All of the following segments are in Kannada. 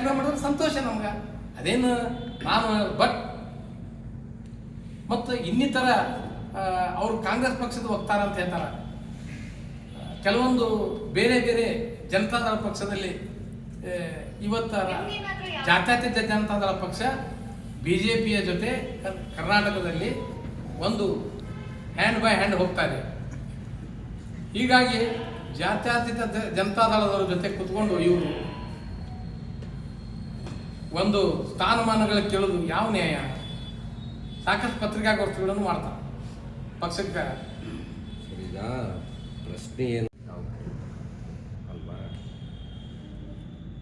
ಕಾರ್ಯಕ್ರಮ ಮಾಡಿದ್ರೆ ಸಂತೋಷ ನಮ್ಗೆ, ಅದೇನು ನಾನು ಬಟ್ ಮತ್ತು ಇನ್ನಿತರ ಅವರು ಕಾಂಗ್ರೆಸ್ ಪಕ್ಷದ ವಕ್ತಾರ ಅಂತ ಹೇಳ್ತಾರೆ. ಕೆಲವೊಂದು ಬೇರೆ ಬೇರೆ ಜನತಾದಳ ಪಕ್ಷದಲ್ಲಿ ಇವತ್ತ ಜಾತ್ಯತೀತ ಜನತಾದಳ ಪಕ್ಷ BJPಯ ಜೊತೆ ಕರ್ನಾಟಕದಲ್ಲಿ ಒಂದು ಹ್ಯಾಂಡ್ ಬೈ ಹ್ಯಾಂಡ್ ಹೋಗ್ತಾ ಇದೆ. ಹೀಗಾಗಿ ಜಾತ್ಯತೀತ ಜನತಾದಳದವರ ಜೊತೆ ಕುತ್ಕೊಂಡು ಇವರು ಒಂದು ಸ್ಥಾನಮಾನಗಳ ಕೇಳೋದು ಯಾವ ನ್ಯಾಯ? ಸಾಕಷ್ಟು ಪತ್ರಿಕಾಗೋಷ್ಠಿಗಳನ್ನು ಮಾಡ್ತಾರೆ ಪಕ್ಷಕ್ಕೆ. ಈಗ ಪ್ರಶ್ನೆ ಏನು ಅಲ್ವಾ,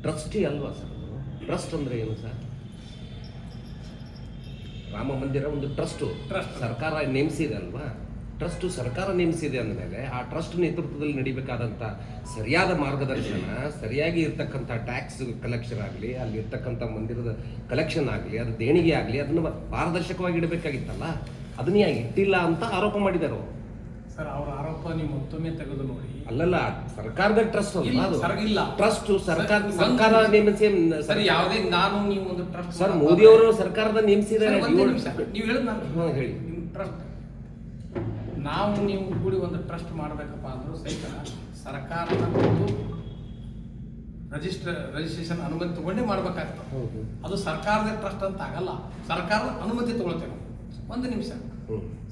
ಟ್ರಸ್ಟಿ ಅಲ್ವಾ ಸರ್? ಟ್ರಸ್ಟ್ ಅಂದ್ರೆ ಏನು ಸರ್? ರಾಮ ಮಂದಿರ ಒಂದು ಟ್ರಸ್ಟ್ ಸರ್ಕಾರ ನೇಮಿಸಿದೆ ಅಲ್ವಾ? ಟ್ರಸ್ಟ್ ಸರ್ಕಾರ ನೇಮಿಸಿದೆ ಅಂದಮೇಲೆ ಆ ಟ್ರಸ್ಟ್ ನೇತೃತ್ವದಲ್ಲಿ ನಡಿಬೇಕಾದಂಥ ಸರಿಯಾದ ಮಾರ್ಗದರ್ಶನ, ಸರಿಯಾಗಿ ಇರ್ತಕ್ಕಂಥ ಟ್ಯಾಕ್ಸ್ ಕಲೆಕ್ಷನ್ ಆಗಲಿ, ಅಲ್ಲಿ ಇರ್ತಕ್ಕಂಥ ಮಂದಿರದ ಕಲೆಕ್ಷನ್ ಆಗಲಿ, ಅದು ದೇಣಿಗೆ ಆಗಲಿ, ಅದನ್ನು ಪಾರದರ್ಶಕವಾಗಿ ಇಡಬೇಕಾಗಿತ್ತಲ್ಲ, ಅದನ್ನ ಇಟ್ಟಿಲ್ಲ ಅಂತ ಆರೋಪ ಮಾಡಿದರು ಸರ್. ಅವರ ಆರೋಪ ನೀವು ಮತ್ತೊಮ್ಮೆ ತೆಗೆದು ನೋಡಿ. ಅಲ್ಲಲ್ಲ, ಸರ್ಕಾರದ ಟ್ರಸ್ಟ್ ಇಲ್ಲ, ಟ್ರಸ್ಟ್ ಸರ್ಕಾರ ನೇಮಿಸಿ ಸರಿ. ಯಾವುದೇ ನಾನು ನೀವು ಒಂದು ಟ್ರಸ್ಟ್ ಸರ್, ಮೋದಿ ಅವರು ಸರ್ಕಾರದ ನೇಮಿಸಿದ್ದಾರೆ. ನೀವು ಹೇಳಿದ್ ನಾನು ಹೇಳಿ. ಟ್ರಸ್ಟ್ ನಾವು ನೀವು ಕೂಡಿ ಒಂದು ಟ್ರಸ್ಟ್ ಮಾಡಬೇಕಪ್ಪ ಅಂದ್ರೂ ಸಹಿತ ಸರ್ಕಾರದ ಒಂದು ರಿಜಿಸ್ಟ್ರೇಷನ್ ಅನುಮತಿ ತಗೊಂಡೇ ಮಾಡ್ಬೇಕಾಗ್ತದೆ. ಅದು ಸರ್ಕಾರದ ಟ್ರಸ್ಟ್ ಅಂತ ಆಗಲ್ಲ, ಸರ್ಕಾರದ ಅನುಮತಿ ತಗೊಳ್ತೇವೆ. ಒಂದು ನಿಮಿಷ,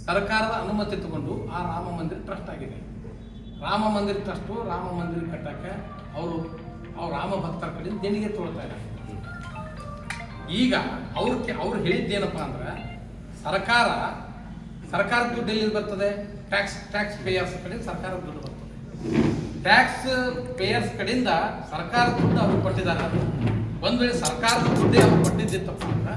ಸರ್ಕಾರದ ಅನುಮತಿ ತಗೊಂಡು ಆ ರಾಮ ಮಂದಿರ ಟ್ರಸ್ಟ್ ಆಗಿದೆ. ರಾಮ ಮಂದಿರ ಟ್ರಸ್ಟು ರಾಮ ಮಂದಿರ ಕಟ್ಟಕ್ಕೆ ಅವ್ರು ರಾಮ ಭಕ್ತರ ಕಡೆ ದೇಣಿಗೆ ತಗೊಳ್ತಾ ಇದ್ದಾರೆ. ಈಗ ಅವ್ರು ಹೇಳಿದ್ದೇನಪ್ಪ ಅಂದ್ರೆ ಸರ್ಕಾರದ ದುಡ್ಡು ಎಲ್ಲಿ ಬರ್ತದೆ? ಟ್ಯಾಕ್ಸ್ ಪೇಯರ್ಸ್ ಕಡೆ ಸರ್ಕಾರದ ದುಡ್ಡು ಬರ್ತದೆ. ಟ್ಯಾಕ್ಸ್ ಪೇಯರ್ಸ್ ಕಡೆಯಿಂದ ಸರ್ಕಾರದ ದುಡ್ಡು ಅವ್ರು ಕೊಟ್ಟಿದ್ದಾರೆ. ಒಂದ್ ವೇಳೆ ಸರ್ಕಾರದ ದುಡ್ಡೇ ಅವ್ರು ಕೊಟ್ಟಿದ್ದಿತ್ತಪ್ಪ ಅಂದ್ರೆ,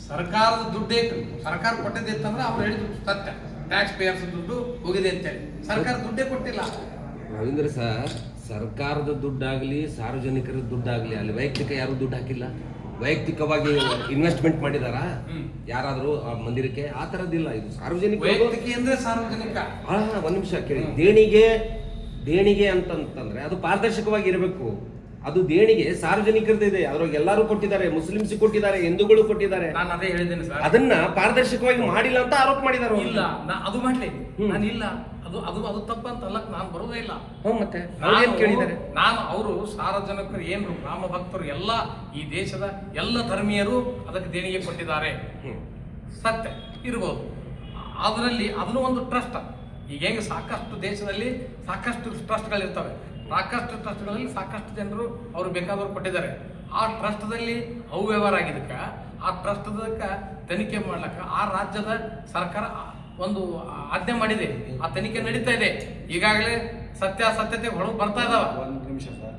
ಸರ್ಕಾರ ಕೊಟ್ಟಿದ್ದಿತ್ತಂದ್ರೆ ಅವ್ರು ಹೇಳಿದ್ರು ಸತ್ಯ, ಟ್ಯಾಕ್ಸ್ ಪೇಯರ್ಸ್ ದುಡ್ಡು ಹೋಗಿದೆ ಅಂತೇಳಿ. ಸರ್ಕಾರ ದುಡ್ಡೇ ಕೊಟ್ಟಿಲ್ಲ. ರವೀಂದ್ರ ಸರ್, ಸರ್ಕಾರದ ದುಡ್ಡಾಗ್ಲಿ ಸಾರ್ವಜನಿಕರ ದುಡ್ಡಾಗ್ಲಿ ಅಲ್ಲಿ ವೈಯಕ್ತಿಕ ಯಾರು ದುಡ್ಡು ಹಾಕಿಲ್ಲ. ವೈಯಕ್ತಿಕವಾಗಿ ಇನ್ವೆಸ್ಟ್ಮೆಂಟ್ ಮಾಡಿದಾರಾ ಯಾರಾದ್ರೂ ಆ ಮಂದಿರಕ್ಕೆ? ಆ ತರದಿಲ್ಲ. ಇದು ಸಾರ್ವಜನಿಕ. ವೈಯಕ್ತಿಕ ಅಂದ್ರೆ ಸಾರ್ವಜನಿಕ. ಒಂದ್ ನಿಮಿಷ ಕೇಳಿ. ದೇಣಿಗೆ ಅಂತಂದ್ರೆ ಅದು ಪಾರದರ್ಶಕವಾಗಿ ಇರಬೇಕು. ಅದು ದೇಣಿಗೆ ಸಾರ್ವಜನಿಕರದಿದೆ, ಅದ್ರೊಳಗೆ ಎಲ್ಲರೂ ಕೊಟ್ಟಿದ್ದಾರೆ, ಮುಸ್ಲಿಮ್ಸ್ ಕೊಟ್ಟಿದ್ದಾರೆ, ಹಿಂದೂಗಳು ಕೊಟ್ಟಿದ್ದಾರೆ. ನಾನು ಅದೇ ಹೇಳಿದ್ದೇನೆ ಸರ್, ಅದನ್ನ ಪಾರದರ್ಶಕವಾಗಿ ಮಾಡಿಲ್ಲ ಅಂತ ಆರೋಪ ಮಾಡಿದ್ದಾರೆ. ಇಲ್ಲ, ಅದು ಮಾಡ್ಲಿ, ನಾನು ಇಲ್ಲ, ಅದು ತಪ್ಪಂತಲ್ಲ, ನಾನು ಬರೋದೇ ಇಲ್ಲ. ಮತ್ತೆ ಕೇಳಿದ್ದಾರೆ ನಾನು ಅವರು ಸಾರ್ವಜನಿಕರು ಏನು ರಾಮ ಭಕ್ತರು ಎಲ್ಲ ಈ ದೇಶದ ಎಲ್ಲ ಧರ್ಮೀಯರು ಅದಕ್ಕೆ ದೇಣಿಗೆ ಕೊಟ್ಟಿದ್ದಾರೆ, ಸತ್ಯ ಇರ್ಬೋದು. ಅದನ್ನು ಒಂದು ಟ್ರಸ್ಟ್. ಈಗ ಹೆಂಗೆ ಸಾಕಷ್ಟು ದೇಶದಲ್ಲಿ ಸಾಕಷ್ಟು ಟ್ರಸ್ಟ್ಗಳಿರ್ತವೆ, ಸಾಕಷ್ಟು ಟ್ರಸ್ಟ್ಗಳಲ್ಲಿ ಸಾಕಷ್ಟು ಜನರು ಅವರು ಬೇಕಾದವರು ಕೊಟ್ಟಿದ್ದಾರೆ. ಆ ಟ್ರಸ್ಟ್ದಲ್ಲಿ ಅವ್ಯವಹಾರ ಆಗಿದ್ದಕ್ಕೆ ಆ ಟ್ರಸ್ಟ್ದಕ್ಕೆ ತನಿಖೆ ಮಾಡ್ಲಿಕ್ಕೆ ಆ ರಾಜ್ಯದ ಸರ್ಕಾರ ಒಂದು ಆಜ್ಞೆ ಮಾಡಿದೆ. ಆ ತನಿಖೆ ನಡೀತಾ ಇದೆ. ಈಗಾಗಲೇ ಸತ್ಯಾಸತ್ಯತೆ ಹೊರಗೆ ಬರ್ತಾ ಇದಾವ. ಒಂದು ನಿಮಿಷ ಸರ್,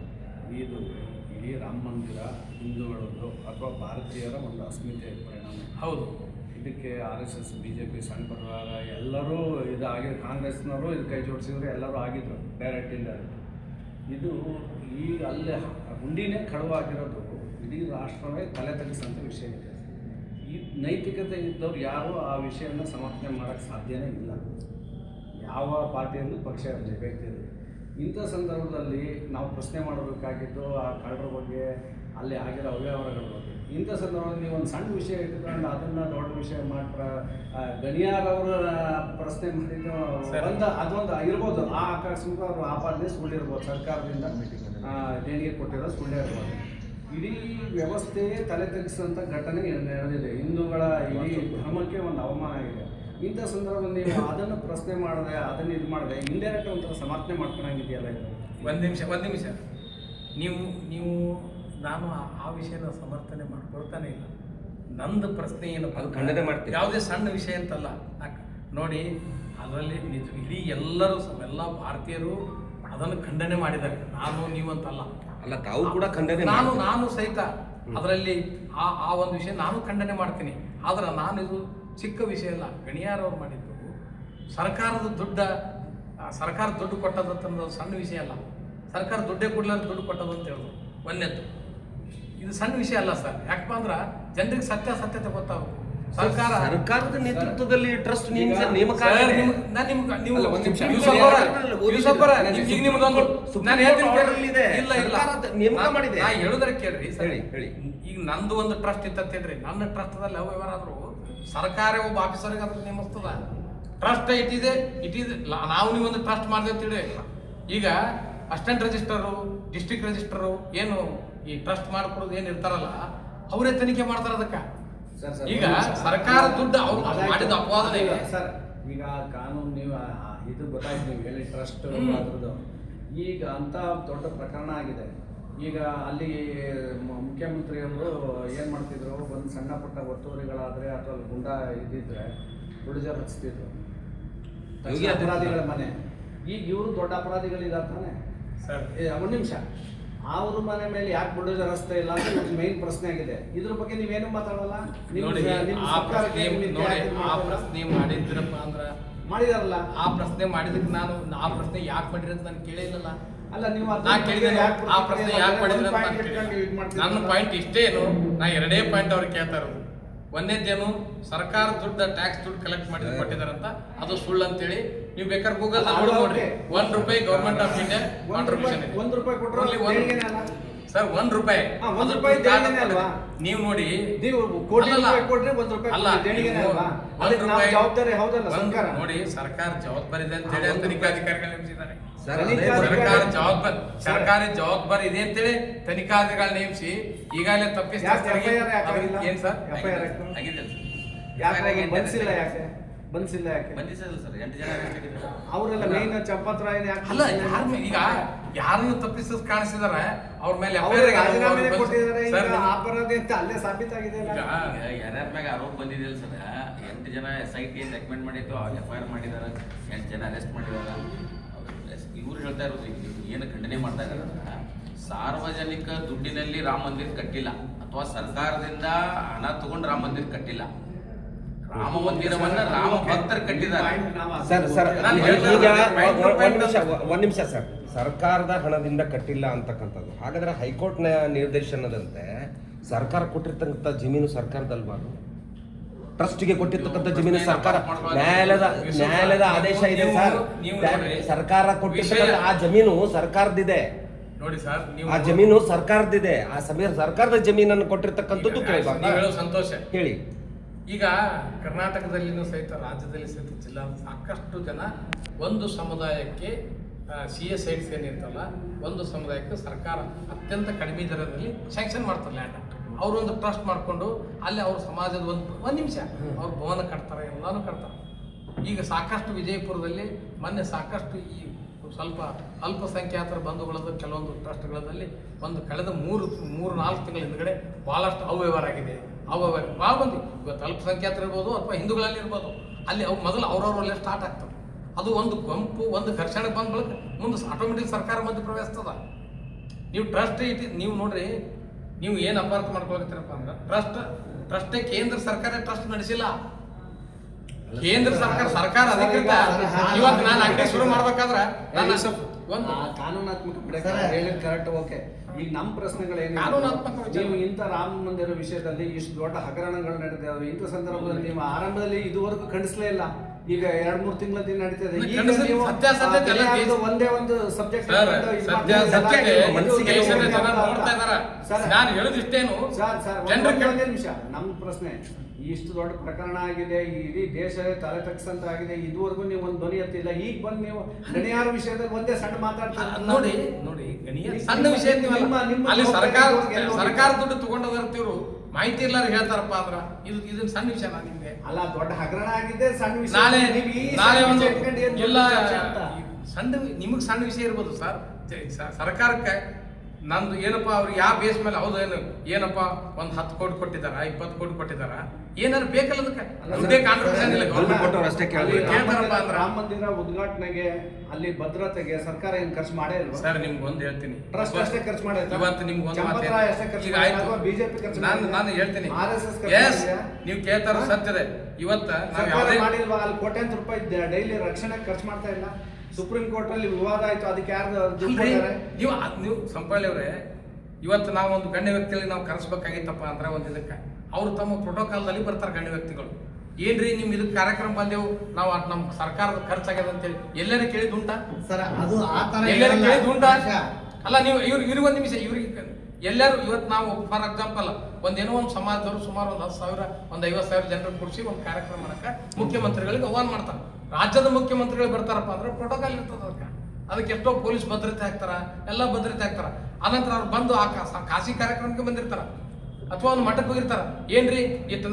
ಇದು ಇಡೀ ರಾಮ ಮಂದಿರ ಹಿಂದೂಗಳದ್ದು ಅಥವಾ ಭಾರತೀಯರ ಒಂದು ಅಸ್ಮಿತೆ ಪರಿಣಾಮ. ಹೌದು. ಇದಕ್ಕೆ RSS, BJP, ಸಣ್ಣ ಪರಿವಾರ ಎಲ್ಲರೂ ಇದಾಗಿ, ಕಾಂಗ್ರೆಸ್ನವರು ಇದು ಕೈ ಜೋಡಿಸಿದ್ರು, ಎಲ್ಲರೂ ಆಗಿದ್ರು ಡೈರೆಕ್ಟ್ ಇಂಡೈರೆಕ್ಟ್. ಇದು ಈ ಅಲ್ಲೇ ಹುಂಡಿನೇ ಕಳುವಾಗಿರೋದು ಇಡೀ ರಾಷ್ಟ್ರವೇ ತಲೆ ತಗ್ಗಿಸೋಂಥ ವಿಷಯ ಇದೆ. ಈ ನೈತಿಕತೆ ಇದ್ದವ್ರು ಯಾರೂ ಆ ವಿಷಯನ ಸಮರ್ಥನೆ ಮಾಡೋಕ್ಕೆ ಸಾಧ್ಯನೇ ಇಲ್ಲ, ಯಾವ ಪಾರ್ಟಿಯಲ್ಲೂ ಪಕ್ಷ ಇರಲಿ, ವ್ಯಕ್ತಿ ಇರಲಿ. ಇಂಥ ಸಂದರ್ಭದಲ್ಲಿ ನಾವು ಪ್ರಶ್ನೆ ಮಾಡಬೇಕಾಗಿದ್ದು ಆ ಕಳ್ಳರ ಬಗ್ಗೆ, ಅಲ್ಲಿ ಆಗಿರೋ ಅವ್ಯವಹಾರಗಳ ಬಗ್ಗೆ. ಇಂಥ ಸಂದರ್ಭದಲ್ಲಿ ನೀವು ಒಂದು ಸಣ್ಣ ವಿಷಯ ಇಟ್ಕೊಂಡು ಅದನ್ನು ದೊಡ್ಡ ವಿಷಯ ಮಾಡಿ ಗಣಿಯಾರವರ ಪ್ರಶ್ನೆ ಮಾಡಿದ್ದು ಅದೊಂದು ಇರ್ಬೋದು. ಆ ಆಕಸ್ಮಿಕ ಅವರು ಆಪಾದನೆ ಸುಳ್ಳಿರ್ಬೋದು, ಸರ್ಕಾರದಿಂದ ದೇಣಿಗೆ ಕೊಟ್ಟಿರೋ ಸುಳ್ಳೇ ಇರ್ಬೋದು. ಇಡೀ ವ್ಯವಸ್ಥೆಯೇ ತಲೆ ತಗ್ಗಿಸುವಂಥ ಘಟನೆ ನಡೆದಿದೆ. ಹಿಂದೂಗಳ ಇಡೀ ಧರ್ಮಕ್ಕೆ ಒಂದು ಅವಮಾನ ಆಗಿದೆ. ಇಂಥ ಸಂದರ್ಭದಲ್ಲಿ ನೀವು ಅದನ್ನು ಪ್ರಶ್ನೆ ಮಾಡಿದೆ, ಅದನ್ನು ಇದು ಮಾಡಿದೆ, ಇಂಡೈರೆಕ್ಟ್ ಒಂಥರ ಸಮರ್ಥನೆ ಮಾಡ್ಕೊಳಂಗಿದೆಯಲ್ಲ ಇದು. ಒಂದು ನಿಮಿಷ ನೀವು ನಾನು ಆ ವಿಷಯನ ಸಮರ್ಥನೆ ಮಾಡ್ಕೊಳ್ತಾನೆ ಇಲ್ಲ. ನಂದು ಪ್ರಶ್ನೆ ಏನಪ್ಪ, ಅದು ಖಂಡನೆ ಮಾಡ್ತೀನಿ. ಯಾವುದೇ ಸಣ್ಣ ವಿಷಯ ಅಂತಲ್ಲ ನೋಡಿ. ಅದರಲ್ಲಿ ಇಡೀ ಎಲ್ಲ ಭಾರತೀಯರು ಅದನ್ನು ಖಂಡನೆ ಮಾಡಿದ್ದಾರೆ. ನಾನು ನೀವಂತಲ್ಲ, ಅಲ್ಲ ತಾವು ಕೂಡ ಖಂಡನೆ. ನಾನು ಸಹಿತ ಅದರಲ್ಲಿ ಆ ಒಂದು ವಿಷಯ ನಾನು ಖಂಡನೆ ಮಾಡ್ತೀನಿ. ಆದ್ರೆ ನಾನು ಇದು ಚಿಕ್ಕ ವಿಷಯ ಅಲ್ಲ. ಗಣಿಯಾರವ್ರು ಮಾಡಿದ್ದು ಸರ್ಕಾರದ ದುಡ್ಡು ಕೊಟ್ಟದಂತ ಸಣ್ಣ ವಿಷಯ ಅಲ್ಲ. ಸರ್ಕಾರ ದುಡ್ಡೇ ಕೊಡ್ಲಾರ ದುಡ್ಡು ಕೊಟ್ಟದು ಅಂತ ಹೇಳಿದ್ರು. ಒಂದನೇದ್ದು ಇದು ಸಣ್ಣ ವಿಷಯ ಅಲ್ಲ ಸರ್. ಯಾಕಪ್ಪ ಅಂದ್ರೆ ಜನರಿಗೆ ಸತ್ಯಾಸತ್ಯತೆ ಗೊತ್ತಾಗಬೇಕು. ಸರ್ಕಾರದ ನೇತೃತ್ವದಲ್ಲಿ ಟ್ರಸ್ಟ್ ನೇಮಕ ಸರ್, ಆಗಿದೆ. ನಾನು ನಿಮ್ಗೆ ನೀವು ಅಲ್ಲ, ಒಂದ್ ನಿಮಿಷ. ಯೂಸಫ್ ಅವರೇ, ಯೂಸಫ್ ಅವರೇ, ಈಗ ನಿಮ್ದೊಂದು ನಾನು ಹೇಳ್ತೀನಿ order ಕೇಳ್ರಿ. ಇದೆ. ಇಲ್ಲ ಇಲ್ಲ ಸರ್ಕಾರ ನೇಮಕ ಮಾಡಿದೆ. ನಾ ಹೇಳುದ್ರ ಕೇಳ್ರಿ ಸರ್. ಹೇಳಿ. ಈಗ ನಂದು ಒಂದು ಟ್ರಸ್ಟ್ ಇತ್ತ ಹೇಳ್ರಿ, ನನ್ನ ಟ್ರಸ್ಟ್ದಲ್ಲಿ ಯಾವ ವ್ಯವಹಾರ ಆದ್ರೂ ಸರ್ಕಾರ ಒಬ್ಬ ಆಫೀಸರ್ಗೆ ಅದ್ರ ನೇಮಿಸ್ತದ. ಟ್ರಸ್ಟ್ ಇಟ್ಟಿದೆ ನಾವು ನೀವು ಒಂದು ಟ್ರಸ್ಟ್ ಮಾಡಿದೆ ಅಂತೇಳಿ ಈಗ ಅಸಿಸ್ಟೆಂಟ್ ರಿಜಿಸ್ಟರು, ಡಿಸ್ಟ್ರಿಕ್ಟ್ ರಿಜಿಸ್ಟರು ಏನು ಈ ಟ್ರಸ್ಟ್ ಮಾಡ್ಕೊಡೋದು ಏನು ಇರ್ತಾರಲ್ಲ ಅವರೇ ತನಿಖೆ ಮಾಡ್ತಾರ ಅದಕ್ಕೆ. ಈಗ ಸರ್ಕಾರ ದುಡ್ಡು ಅವ್ರು ಮಾಡಿದ ಅಪವಾದನೆ. ಸರ್, ಈಗ ಕಾನೂನು ನೀವು ಇದು ಗೊತ್ತಾಯ್ತು, ನೀವು ಹೇಳಿ ಟ್ರಸ್ಟ್ ಅದ್ರದ್ದು. ಈಗ ಅಂತ ದೊಡ್ಡ ಪ್ರಕರಣ ಆಗಿದೆ. ಈಗ ಅಲ್ಲಿ ಮುಖ್ಯಮಂತ್ರಿಯವರು ಏನು ಮಾಡ್ತಿದ್ರು, ಒಂದು ಸಣ್ಣ ಪುಟ್ಟ ಒತ್ತುವರಿಗಳಾದರೆ ಅಥವಾ ಗುಂಡ ಇದ್ದಿದ್ರೆ ಬುಡಜರ್ ಹಚ್ತಿದ್ರು ಅಪರಾಧಿಗಳ ಮನೆ. ಈಗ ಇವರು ದೊಡ್ಡ ಅಪರಾಧಿಗಳಿದ್ದಾರೆ ತಾನೆ ಸರ್. ಒಂದು ನಿಮಿಷ, ಅವ್ರ ಮನೆ ಮೇಲೆ ಯಾಕೆ ಬುಲ್ಡೋಜರ್ ರಸ್ತೆ ಇಲ್ಲ ಅಂತ ಒಂದು ಮೇನ್ ಪ್ರಶ್ನೆ ಆಗಿದೆ. ಇದ್ರ ಬಗ್ಗೆ ನೀವೇನು ಮಾತಾಡಲ್ಲ? ನೋಡಿ, ಆ ಪ್ರಶ್ನೆ ಮಾಡಿದ್ರಪ್ಪ ಅಂದ್ರ ಮಾಡಿದಾರಲ್ಲ. ಆ ಪ್ರಶ್ನೆ ಮಾಡಿದಕ್ಕೆ ನಾನು ಆ ಪ್ರಶ್ನೆ ಯಾಕೆ ಮಾಡಿರಿ ಅಂತ ನಾನು ಕೇಳೇ ಇಲ್ಲಲ್ಲ. ಅಲ್ಲ, ನೀವು ನಾ ಕೇಳಿದೆ ಆ ಪ್ರಶ್ನೆ ಯಾಕೆ ಮಾಡಿದ್ರೆ ನನ್ನ ಪಾಯಿಂಟ್ ಇಷ್ಟೇ ಏನು, ನಾ ಎರಡೇ ಪಾಯಿಂಟ್ ಅವ್ರು ಕೇಳ್ತಾ ಇರೋದು. ಒಂದೇದೇನು, ಸರ್ಕಾರ ದುಡ್ಡು ಟ್ಯಾಕ್ಸ್ ದುಡ್ಡು ಕಲೆಕ್ಟ್ ಮಾಡಿ ಕೊಟ್ಟಿದಾರಂತ ಅದು ಸುಳ್ಳು ಅಂತೇಳಿ ನೀವು ಬೇಕಾದ್ರೆ ಗೂಗಲ್ ನೋಡ್ರಿ. ₹1 ಗವರ್ಮೆಂಟ್ ಆಫ್ ಇಂಡಿಯಾ ಕಾಂಟ್ರಿಬ್ಯೂಷನ್. ₹1 ಕೊಟ್ಟರೆ ಸರ್, ₹1 ನೀವು ನೋಡಿ, ನೀವು ಕೋಟಿ ರೂಪಾಯಿ ಕೊಟ್ರೆ ₹1 ಅಲ್ಲ, ದೇಣಿಗೆನೇ ಅಲ್ವಾ? ಅದಕ್ಕೆ ನಾವು ಜವಾಬ್ದಾರಿ ಹೌದಲ್ಲ ಸರ್ಕಾರ? ನೋಡಿ, ಸರ್ಕಾರ ಜವಾಬ್ದಾರಿ ಇದೆ ಅಂತ ಹೇಳಿ ತನಿಖಾಧಿಕಾರಿಗಳು ನೇಮಿಸಿದ್ದಾರೆ. ಸರ್ಕಾರಿ ಸರ್ಕಾರಿ ಜವಾಬ್ದಾರಿ ಇದೆ ಅಂತೇಳಿ ತನಿಖಾಧಿಕಾರಿಗಳು ನೇಮಿಸಿ ಈಗಾಗಲೇ ತಪ್ಪಿಸ್ತಾರೆ. ಏನ್ ಸರ್ ಬಂದಿಲ್ಲ? ಯಾಕೆ ಬಂದಿಲ್ಲ? ಯಾಕೆ ಬಂಧಿಸಿಲ್ಲ ಸರ್? 8 ಜನ ಅವರೆಲ್ಲ ಮೇನ್ ಚಂಪತ್ರಾಯನ ಯಾಕೆ ಅಲ್ಲ, ಈಗ ಯಾರನ್ನು ತಪ್ಪಿಸೋದು ಕಾಣಿಸಿದಾರೆ ಅವ್ರ ಮೇಲೆ ರಾಜೀನಾಮೆ ಕೊಟ್ಟಿದ್ದಾರೆ. ಈಗ ಅಪರಾಧಿ ಅಂತ ಅಲ್ಲೇ ಸಾಬೀತಾಗಿದೆ. ಯಾರ್ಯಾರ ಮ್ಯಾಗ ಆರೋಪ ಬಂದಿದೆಯಲ್ಲ ಸರ್, 8 ಜನ SIT ರೆಕಮೆಂಡ್ ಮಾಡಿದ್ದು, FIR ಮಾಡಿದಾರೆ, 8 ಜನ ಅರೆಸ್ಟ್ ಮಾಡಿದಾರೆ. ಇವ್ರು ಹೇಳ್ತಾ ಇರೋದು ಏನು ಖಂಡನೆ ಮಾಡ್ತಾ ಇದ್ದಾರೆ, ಸಾರ್ವಜನಿಕ ದುಡ್ಡಿನಲ್ಲಿ ರಾಮ ಮಂದಿರ ಕಟ್ಟಿಲ್ಲ ಅಥವಾ ಸರ್ಕಾರದಿಂದ ಹಣ ತಗೊಂಡು ರಾಮ ಮಂದಿರ ಕಟ್ಟಿಲ್ಲ. ರಾಮ ಮಂದಿರವನ್ನ ರಾಮ ಭಕ್ತರು ಕಟ್ಟಿದ್ದಾರೆ. ಸರ್, ಈಗ ಒಂದ್ ನಿಮಿಷ ಸರ್, ಸರ್ಕಾರದ ಹಣದಿಂದ ಕಟ್ಟಿಲ್ಲ ಅಂತಕ್ಕಂಥದ್ದು. ಹಾಗಾದ್ರೆ ಹೈಕೋರ್ಟ್ ನಿರ್ದೇಶನದಂತೆ ಸರ್ಕಾರ ಕೊಟ್ಟಿರ್ತಕ್ಕಂಥ ಜಮೀನು ಸರ್ಕಾರದಲ್ವಾ? ಟ್ರಸ್ಟ್ಗೆ ಕೊಟ್ಟಿರ್ತಕ್ಕಂಥ ಜಮೀನು ಸರ್ಕಾರ, ನ್ಯಾಯಾಲಯದ ಆದೇಶ ಇದೆ ಸರ್. ಸರ್ಕಾರ ಕೊಟ್ಟಿರ್ತಕ್ಕಂಥ ಆ ಜಮೀನು ಸರ್ಕಾರದಿದೆ. ನೋಡಿ ಸರ್, ಆ ಜಮೀನು ಸರ್ಕಾರದಿದೆ. ಆ ಸರ್ಕಾರದ ಜಮೀನನ್ನು ಕೊಟ್ಟಿರ್ತಕ್ಕಂಥದ್ದು ಸಂತೋಷ ಹೇಳಿ. ಈಗ ಕರ್ನಾಟಕದಲ್ಲಿನೂ ಸಹಿತ, ರಾಜ್ಯದಲ್ಲಿ ಸಹಿತ, ಜಿಲ್ಲಾ ಸಾಕಷ್ಟು ಜನ ಒಂದು ಸಮುದಾಯಕ್ಕೆ CS ಸೈಟ್ಸ್ ಏನಿರ್ತಲ್ಲ, ಒಂದು ಸಮುದಾಯಕ್ಕೆ ಸರ್ಕಾರ ಅತ್ಯಂತ ಕಡಿಮೆ ದರದಲ್ಲಿ ಸ್ಯಾಂಕ್ಷನ್ ಮಾಡ್ತಾರೆ ಲ್ಯಾಂಡ್. ಅವರೊಂದು ಟ್ರಸ್ಟ್ ಮಾಡಿಕೊಂಡು ಅಲ್ಲಿ ಅವ್ರ ಸಮಾಜದ ಒಂದು ನಿಮಿಷ ಅವ್ರ ಭವನ ಕಟ್ತಾರೆ, ಎಲ್ಲಾನು ಕಟ್ತಾರೆ. ಈಗ ಸಾಕಷ್ಟು ವಿಜಯಪುರದಲ್ಲಿ ಮೊನ್ನೆ ಸಾಕಷ್ಟು ಈ ಸ್ವಲ್ಪ ಅಲ್ಪಸಂಖ್ಯಾತರ ಬಂಧುಗಳದ್ದು ಕೆಲವೊಂದು ಟ್ರಸ್ಟ್ಗಳಲ್ಲಿ ಕಳೆದ 3-4 ತಿಂಗಳ ಹಿಂದ್ಗಡೆ ಭಾಳಷ್ಟು ಅವ್ಯವಹಾರ ಆಗಿದೆ. ಭಾಳ ಮಂದಿ, ಇವತ್ತು ಅಲ್ಪಸಂಖ್ಯಾತರು ಇರ್ಬೋದು ಅಥವಾ ಹಿಂದೂಗಳಲ್ಲಿ ಇರ್ಬೋದು, ಅಲ್ಲಿ ಅವು ಮೊದಲು ಅವ್ರವ್ರಲ್ಲೇ ಸ್ಟಾರ್ಟ್ ಆಗ್ತವೆ. ಅದು ಒಂದು ಗುಂಪು ಒಂದು ಘರ್ಷಣೆ ಬಂದ ಬಳಿಕ ಮುಂದೆ ಆಟೋಮೆಟಿಕ್ ಸರ್ಕಾರ ಮಧ್ಯ ಪ್ರವೇಶಿಸ್ತದ. ನೀವು ಟ್ರಸ್ಟ್ ನೀವು ನೋಡ್ರಿ, ನೀವು ಏನು ಅಪಾರ್ಥ ಮಾಡ್ಕೊಳಕತ್ತೀರಪ್ಪ ಅಂದ್ರೆ ಟ್ರಸ್ಟೇ ಕೇಂದ್ರ ಸರ್ಕಾರ ಟ್ರಸ್ಟ್ ನಡೆಸಿಲ್ಲ. ಕೇಂದ್ರ ಸರ್ಕಾರ ಅಧಿಕೃತ. ಇವತ್ತು ನಾನು ಅಂಗಡಿ ಶುರು ಮಾಡ್ಬೇಕಾದ್ರೆ ಒಂದು ಕಾನೂನಾತ್ಮಕ ಹೇಳಿದ್ ಕರೆಕ್ಟ್, ಓಕೆ. ಈಗ ನಮ್ಮ ಪ್ರಶ್ನೆಗಳೇನು, ನೀವು ಇಂಥ ರಾಮ ಮಂದಿರ ವಿಷಯದಲ್ಲಿ ಇಷ್ಟು ದೊಡ್ಡ ಹಗರಣಗಳು ನಡೆದಿದ್ದಾವೆ. ಇಂಥ ಸಂದರ್ಭದಲ್ಲಿ ನೀವು ಆರಂಭದಲ್ಲಿ ಇದುವರೆಗೂ ಖಂಡಿಸಲೇ ಇಲ್ಲ. ಈಗ 2-3 ತಿಂಗಳ ನಡೀತದೆ. ಒಂದೇ ಒಂದು ಸಬ್ಜೆಕ್ಟ್ ನಾನು ಹೇಳುದಿಷ್ಟೇನು ಒಂದೇ ನಿಮಿಷ. ನಮ್ಮ ಪ್ರಶ್ನೆ, ಇಷ್ಟು ದೊಡ್ಡ ಪ್ರಕರಣ ಆಗಿದೆ, ಇಡೀ ದೇಶ ತಲೆ ತಗ್ಸಂತ ಆಗಿದೆ, ಇದುವರೆಗೂ ನೀವು ಒಂದು ಧ್ವನಿ ಎತ್ತಿಲ್ಲ. ಈಗ ಬಂದು ನೀವು ಗಣಿಯಾರ ವಿಷಯದಲ್ಲಿ ಒಂದೇ ಸಣ್ಣ ಮಾತಾಡ್ತಾರೆ. ನೋಡಿ, ಸಣ್ಣ ವಿಷಯ ಅಲ್ಲಿ ಸರ್ಕಾರ ದುಡ್ಡು ತಗೊಂಡೋಗಿರ್ತೀವ್ರು, ಮಾಹಿತಿ ಎಲ್ಲಾರು ಹೇಳ್ತಾರಪ್ಪ ಅಂದ್ರ ಇದನ್ನ ಸಣ್ಣ ವಿಷಯ ನಿಮ್ಗೆ ಅಲ್ಲ. ದೊಡ್ಡ ಹಗರಣ ಆಗಿದೆ, ಸಣ್ಣ ವಿಷಯ. ನಾಳೆ ಒಂದು ಇಲ್ಲ ಸಣ್ಣ, ನಿಮಗೆ ಸಣ್ಣ ವಿಷಯ ಇರ್ಬೋದು ಸರ್. ಸರ್ಕಾರಕ್ಕೆ ನಂದು ಏನಪ್ಪ, ಅವ್ರಿಗೆ ಯಾವ ಬೇಸ್ ಮೇಲೆ ಹೌದೇನು ಏನಪ್ಪ ಒಂದು 10 ಕೋಟಿ ಕೊಟ್ಟಿದಾರ, 20 ಕೋಟಿ ಕೊಟ್ಟಿದಾರ, ಏನಾರು ಬೇಕಲ್ಲ ಅದಕ್ಕೆ ಕಾಂಟ್ರಿಬ್ಯೂಷನ್ ಇಲ್ಲ. ಕೇಳ್ತಾರಪ್ಪ ಅಂದ್ರೆ ರಾಮ ಮಂದಿರ ಉದ್ಘಾಟನೆಗೆ ಅಲ್ಲಿ ಭದ್ರತೆಗೆ ಸರ್ಕಾರ ಏನು ಖರ್ಚು ಮಾಡೇ ಇಲ್ವಾ ಸರ್? ನಿಮ್ಗೆ ಒಂದು ಹೇಳ್ತೀನಿ, ಟ್ರಸ್ಟ್ ಅಷ್ಟೇ ಖರ್ಚು ಮಾಡಿದ್ರೆ ಇವತ್ತು ನಿಮ್ಗೆ ಒಂದು ಬಿಜೆಪಿ ಖರ್ಚು ನಾನು ಹೇಳ್ತೀನಿ. RSS ನೀವು ಕೇಳ್ತಾರ ಸತ್ಯದೆ. ಇವತ್ತ ಮಾಡಿಲ್ವಾ? ಅಲ್ಲಿ ಕೋಟ್ಯಾಂತರ ರೂಪಾಯಿ ಡೈಲಿ ರಕ್ಷಣೆ ಖರ್ಚು ಮಾಡ್ತಾ ಇಲ್ಲ. ಸುಪ್ರೀಂ ಕೋರ್ಟ್ ಅಲ್ಲಿ ವಿವಾದ ಆಯ್ತು, ಅದಕ್ಕೆ ಯಾರು ನೀವು ಸಂಪಳ್ಳಿ ಅವ್ರೆ, ಇವತ್ತು ನಾವು ಒಂದು ಗಣ್ಯ ವ್ಯಕ್ತಿಯಲ್ಲಿ ನಾವು ಕರೆಸ್ಬೇಕಾಗಿತ್ತಪ್ಪ ಅಂದ್ರೆ ಒಂದು ಇದಕ್ಕೆ ಅವರು ತಮ್ಮ ಪ್ರೋಟೋಕಾಲ್ದಲ್ಲಿ ಬರ್ತಾರೆ ಗಣ್ಯ ವ್ಯಕ್ತಿಗಳು. ಏನ್ರಿ ನಿಮ್ ಇದಕ್ಕೆ ಕಾರ್ಯಕ್ರಮ ಬಂದೆವು ನಾವು ನಮ್ಮ ಸರ್ಕಾರದ ಖರ್ಚಾಗ್ಯದ ಅಂತೇಳಿ ಎಲ್ಲರೂ ಕೇಳಿದ್ದುಂಟಾ ಸರ್ ಅದು ಆ ತರ ಎಲ್ಲರೂ ಇರಲ್ಲ. ಕೇಳಿದ್ದುಂಟಾ? ಅಲ್ಲ ನೀವು ಇವ್ರಿಗೆ ಒಂದು ನಿಮಿಷ ಇವ್ರಿಗೆ ಎಲ್ಲರೂ ಇವತ್ತು ನಾವು ಫಾರ್ ಎಕ್ಸಾಂಪಲ್ ಒಂದೇನೋ ಒಂದು ಸಮಾಜದವರು ಸುಮಾರು ಒಂದು 10,000 ಒಂದು 50,000 ಜನರು ಕೂಡಿಸಿ ಒಂದು ಕಾರ್ಯಕ್ರಮ ಮಾಡಕ್ಕೆ ಮುಖ್ಯಮಂತ್ರಿಗಳಿಗೆ ಆಹ್ವಾನ ಮಾಡ್ತಾರೆ. ರಾಜ್ಯದ ಮುಖ್ಯಮಂತ್ರಿಗಳು ಬರ್ತಾರಪ್ಪ ಅಂದ್ರೆ ಪ್ರೋಟೋಕಾಲ್ ಇರ್ತದ ಅದಕ್ಕೆ ಎಷ್ಟೋ ಪೊಲೀಸ್ ಭದ್ರತೆ ಹಾಕ್ತಾರ, ಎಲ್ಲ ಭದ್ರತೆ ಹಾಕ್ತಾರ. ಆನಂತರ ಅವ್ರು ಬಂದು ಆ ಖಾಸಗಿ ಕಾರ್ಯಕ್ರಮಕ್ಕೆ ಬಂದಿರ್ತಾರ ಅಥವಾ ಒಂದು ಮಠಕ್ಕೆ ಹೋಗಿರ್ತಾರ. ಏನ್ರಿ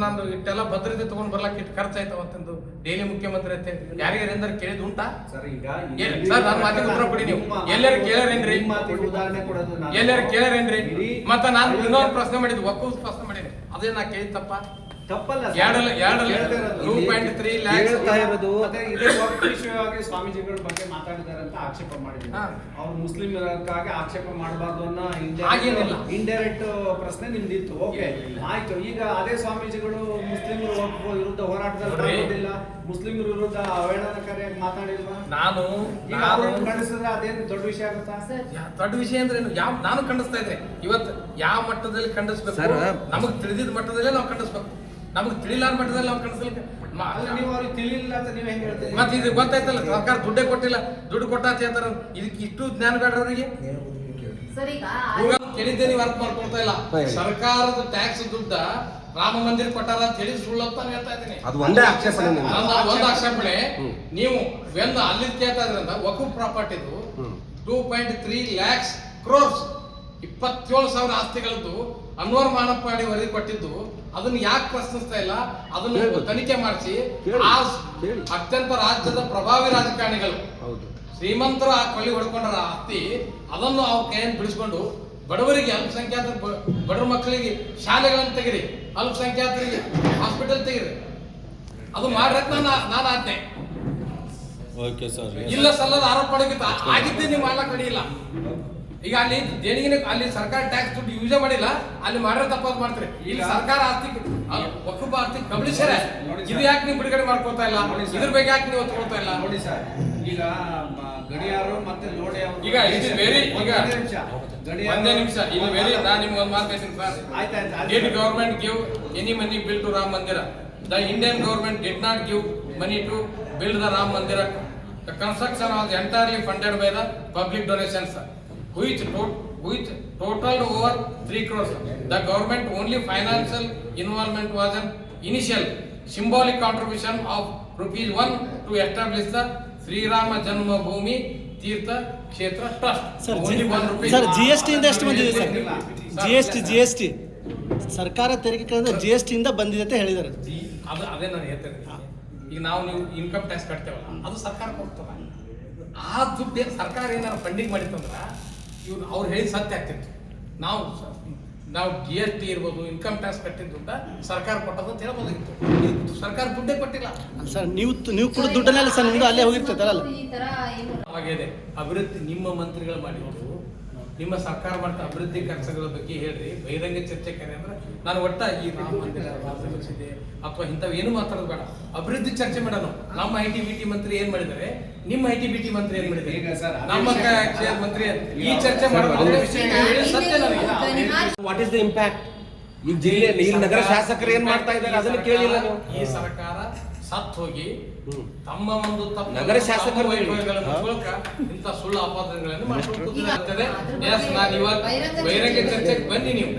ನಾನು ಇಟ್ಟೆಲ್ಲ ಭದ್ರತೆ ತಗೊಂಡ್ ಬರ್ಲಾಕ ಇಟ್ಟು ಖರ್ಚಾಯ್ತವ ಅಂತಂದು ಡೈಲಿ ಮುಖ್ಯಮಂತ್ರಿ ಅಂತ ಯಾರಿಗಾರ ಕೇಳಿದ್ ಉಂಟಾ? ಸರ್ ಈಗ ಸರ್ ನಾನು ಮಾತಿಗೆ ಉತ್ತರ ಕೊಡಿ ನೀವು. ಎಲ್ಲರೂ ಕೇಳ್ಯಾರೇನ್ರಿ? ಉದಾಹರಣೆ ಕೊಡೋದು ನಾನು. ಎಲ್ಲರೂ ಕೇಳ್ಯಾರೇನ್ರಿ? ಮತ್ತೆ ನಾನು ಇನ್ನೊಂದು ಪ್ರಶ್ನೆ ಮಾಡಿದ್ದು ಒಕ್ಕೂಸ್ ಪ್ರಶ್ನೆ ಮಾಡೀನಿ, ಅದೇ ನಾ ಕೇಳಿದ್ದಪ್ಪ. ತಪ್ಪಲ್ಲ ಸರ್. 2.3 lakhs ಹೇಳ್ತಾ ಇರೋದು ಮತ್ತೆ ಇದೇ ವಕ್ಫ್ ವಿಷಯವಾಗಿ ಸ್ವಾಮೀಜಿಗಳ ಬಗ್ಗೆ ಮಾತಾಡಿದ್ದಾರೆ ಅಂತ ಆಕ್ಷೇಪ ಮಾಡಿದ್ರು. ಹಾ. ಅವ್ರು ಮುಸ್ಲಿಮರಿಗಾಗಿ ಆಕ್ಷೇಪ ಮಾಡಬಾರ್ದು ಅನ್ನೋ ಹಾಗೇನಿಲ್ಲ. ಇಂಡೈರೆಕ್ಟ್ ಪ್ರಶ್ನೆ ನಿಮ್ದಿತ್ತು. ಓಕೆ ಆಯ್ತು. ಈಗ ಅದೇ ಸ್ವಾಮೀಜಿಗಳು ಮುಸ್ಲಿಮರ ವಕ್ಫ್ ವಿರುದ್ಧ ಹೋರಾಟದಲ್ಲಿ ಪಾಲ್ಗೊಂಡಿಲ್ಲ, ಮುಸ್ಲಿಮರ ವಿರುದ್ಧ ಅವಹೇಳನಕಾರಿಯಾಗಿ ಮಾತಾಡಿಲ್ವಾ? ನಾನು ಈಗ ಅವ್ರನ್ನ ಖಂಡಿಸಿದ್ರೆ ಅದೇನು ದೊಡ್ಡ ವಿಷಯ ಆಗುತ್ತಾ? ದೊಡ್ಡ ವಿಷಯ ಅಂದ್ರೆ ಯಾವ ನಾನು ಖಂಡಿಸ್ತಾ ಇದ್ರೆ ಇವತ್ತು ಯಾವ ಮಟ್ಟದಲ್ಲಿ ಖಂಡಿಸ್ಬೇಕು? ಸರ್, ನಮಗ್ ತಿಳಿದಿದ್ದ ಮಟ್ಟದಲ್ಲೇ ನಾವು ಖಂಡಿಸ್ಬೇಕು. ನಮಗ್ ತಿಳಿಲಾರ ಮಟ್ಟದಲ್ಲಿ ನಾವು ಖಂಡಿಸ್ಲಿಕ್ಕೆ ಅಲ್ಲ, ನೀವು ಅವ್ರಿಗೆ ತಿಳಿಲಿಲ್ಲ ಅಂತ ನೀವ್ ಹೆಂಗ್ ಹೇಳ್ತೀರಿ? ಮತ್ತೆ ಇದು ಗೊತ್ತಾಯ್ತಲ್ಲ, ಸರ್ಕಾರ ದುಡ್ಡೇ ಕೊಟ್ಟಿಲ್ಲ, ದುಡ್ಡು ಕೊಟ್ಟಾತ ಹೇಳ್ತಾರ. ಇದಕ್ಕೆ ಇಷ್ಟು ಜ್ಞಾನ ಬೇಡ್ರ ಅವರಿಗೆ? ಸರ್ ಈಗ ಕೇಳಿದ್ದೆ ನೀವು ಅರ್ಥ ಮಾಡ್ಕೊಳ್ತಾ ಇಲ್ಲ. ಹೇಳಿ. ಸರ್ಕಾರದ ಟ್ಯಾಕ್ಸ್ ದುಡ್ಡ ರಾಮ ಮಂದಿರ ಕೊಟ್ಟಾರ ಅಂತ ಹೇಳಿ ಸುಳ್ಳು ಅಂತ ನಾನು ಹೇಳ್ತಾ ಇದ್ದೀನಿ. ಅದು ಒಂದೇ ಆಕ್ಷೇಪಣೆ ನಿಮ್ದು. ನನ್ನ ಒಂದು ಆಕ್ಷೇಪಣೆ, ನೀವು ಒಂದು ಅಲ್ಲಿ ಕೇಳ್ತಾ ಇದ್ರಿಂದ ವಕೂಫ್ ಪ್ರಾಪರ್ಟಿದು 2.3 lakhs crores 27,000 ಆಸ್ತಿಗಳದ್ದು ಅನ್ವರ್ ಮಾನಪ್ಪಾಡಿ ವರದಿ ಕೊಟ್ಟಿದ್ದು, ಅದನ್ನ ಯಾಕೆ ಪ್ರಶ್ನಿಸ್ತಾ ಇಲ್ಲ? ಅದನ್ನು ತನಿಖೆ ಮಾಡಿಸಿ ಆ ಅತ್ಯಂತ ರಾಜ್ಯದ ಪ್ರಭಾವಿ ರಾಜಕಾರಣಿಗಳು ಶ್ರೀಮಂತರು ಆ ಕೊಳ್ಳಿ ಹೊಡ್ಕೊಂಡ್ರ ಆಸ್ತಿ ಅದನ್ನು ಅವ್ರ ಕೈಯನ್ನು ಬಿಡಿಸ್ಕೊಂಡು ಬಡವರಿಗೆ, ಅಲ್ಪಸಂಖ್ಯಾತರ ಬಡವ ಮಕ್ಕಳಿಗೆ ಶಾಲೆಗಳನ್ನು ತೆಗಿರಿ, ಅಲ್ಪಸಂಖ್ಯಾತರಿಗೆ ಹಾಸ್ಪಿಟಲ್ ತೆಗಿರಿ, ಅದು ಮಾಡ್ರಕ್ ನಾನು ಆಜ್ಞೆ. ಇಲ್ಲ ಸಲ್ಲದ ಆರೋಪ ಮಾಡೋಕ್ಕಿಂತ ಆಗಿದ್ದೇ ನೀವು ಮಾಡ್ಲಕ್ ನಡೆಯಿಲ್ಲ. ಈಗ ಅಲ್ಲಿ ದೇಣಿಗೆ ಅಲ್ಲಿ ಸರ್ಕಾರ ಟ್ಯಾಕ್ಸ್ ದುಡ್ಡು ಯೂಸೇ ಮಾಡಿಲ್ಲ, ಅಲ್ಲಿ ಮಾಡ್ರೆ ತಪ್ಪಾದ್ ಮಾಡ್ತಾರೆ. ಇಲ್ಲಿ ಸರ್ಕಾರ ಆಸ್ತಿ ವಕೂಫ್ ಆಸ್ತಿ ಕಬಳಿಸ್ಯಾರ, ಇದು ಯಾಕೆ ನೀವು ಬಿಡುಗಡೆ ಮಾಡ್ಕೊಳ್ತಾ ಇಲ್ಲ? ಇದ್ರ ಬಗ್ಗೆ ಯಾಕೆ ನೀವು ಒತ್ಕೊಳ್ತಾ ಇಲ್ಲ? ನೋಡಿ ಸರ್, ಈಗ ಗಡಿಯಾರು ಮತ್ತೆ ಲೋಡೆ ಈಗ ಇದು ವೆರಿ ಈಗ ಒಂದೇ ನಿಮಿಷ ಇದು ವೆರಿ ನಾನು ನಿಮ್ಗೆ ಒಂದು ಮಾತು ಹೇಳ್ತೀನಿ sir. Did government give any money bill to Rama Mandira? The Indian government did not give money to build the Rama Mandira. The construction was entirely funded by the public donations which totaled over 3 crores. The government only financial involvement was an initial symbolic contribution of ₹1 to establish the Sri Rama Janmabhoomi Tirtha Kshetra Trust. Sir Only ₹1. Sir GST ಇಂದ ಎಷ್ಟು ಬಂದಿದೆ ಸರ್? GST ಸರ್ಕಾರ ತೆರಿಗೆ GST ಇಂದ ಬಂದಿದೆ ಅಂತ ಹೇಳಿದ್ದಾರೆ. ಅದೇ ನಾನು ಹೇಳ್ತೇನೆ. ಈಗ ನೀವು ಇನ್ಕಮ್ ಟ್ಯಾಕ್ಸ್ ಕಟ್ತೇವಲ್ಲ, ಅದು ಸರ್ಕಾರ ಕೊಡ್ತದ. ಆ ದುಡ್ಡು ಸರ್ಕಾರ ಏನಾದ್ರು ಫಂಡಿಂಗ್ ಮಾಡಿತ್ತಂದ್ರ ಇವ್ರು ಅವ್ರು ಹೇಳಿ ಸತ್ಯ ಆಗ್ತಿತ್ತು. ನಾವು GST ಇರ್ಬೋದು, ಇನ್ಕಮ್ ಟ್ಯಾಕ್ಸ್ ಕಟ್ಟಿದ್ದು ಸರ್ಕಾರ ಕೊಟ್ಟದ್ದು ಅಂತ ಹೇಳ್ಬೋದಾಗಿತ್ತು. ಸರ್ಕಾರ ದುಡ್ಡೇ ಕೊಟ್ಟಿಲ್ಲ ಸರ್. ನೀವು ಕೂಡ ದುಡ್ಡನ್ನೆಲ್ಲ ಸರ್ ನಿಮ್ದು ಅಲ್ಲೇ ಹೋಗಿರ್ತದಲ್ಲ. ಈ ತರ ಏನು ಹಾಗಿದೆ. ಅಭಿವೃದ್ಧಿ ನಿಮ್ಮ ಮಂತ್ರಿಗಳು ಮಾಡಿದ್ರು, ನಿಮ್ಮ ಸರ್ಕಾರ ಮಾಡ್ತಾ ಅಭಿವೃದ್ಧಿ ಕೆಲಸಗಳ ಬಗ್ಗೆ ಹೇಳ್ರಿ, ಬಹಿರಂಗ ಚರ್ಚೆ ಕರೆ ಅಂದ್ರೆ ನಾನು ಒಟ್ಟ ಈ ರಾಮ ಮಂದಿರ ಇದೆ ಅಥವಾ ಇಂಥವು ಏನು ಮಾತಾಡೋದು ಬೇಡ, ಅಭಿವೃದ್ಧಿ ಚರ್ಚೆ ಮಾಡೋಣ. ನಮ್ಮ IT-BT ಮಂತ್ರಿ ಏನ್ ಮಾಡಿದ್ದಾರೆ, ನಿಮ್ಮ IT-BT ಮಂತ್ರಿ ಏನ್ ಮಾಡಿದ್ದಾರೆ, ಈಗ ಸರ್ ನಮ್ಮ ಮಂತ್ರಿ ಈ ಚರ್ಚೆ ಮಾಡೋದು ಸತ್ಯ ನನಗೆ. What is the impact? ಈ ಜಿಲ್ಲೆಯಲ್ಲಿ ಈ ನಗರ ಶಾಸಕರು ಏನ್ ಮಾಡ್ತಾ ಇದ್ದಾರೆ ಅದನ್ನು ಕೇಳಿಲ್ಲ ನೀವು. ಈ ಸರ್ಕಾರ ಸತ್ ಹೋಗಿ ತಮ್ಮ ಒಂದು ತಪ್ಪು ನಗರ ಶಾಸಕರು ವೈಭವಗಳನ್ನು ಮುಚ್ಕೊಳ್ಳೋಕೆ ಇಂಥ ಸುಳ್ಳು ಆಪಾದನೆಗಳನ್ನು ಮಾಡ್ಕೊಂಡು ಕೂತಿದ್ದಾರೆ. ನಾನು ಇವತ್ತು ಬಹಿರಂಗ ಚರ್ಚೆಗೆ ಬನ್ನಿ ನೀವು.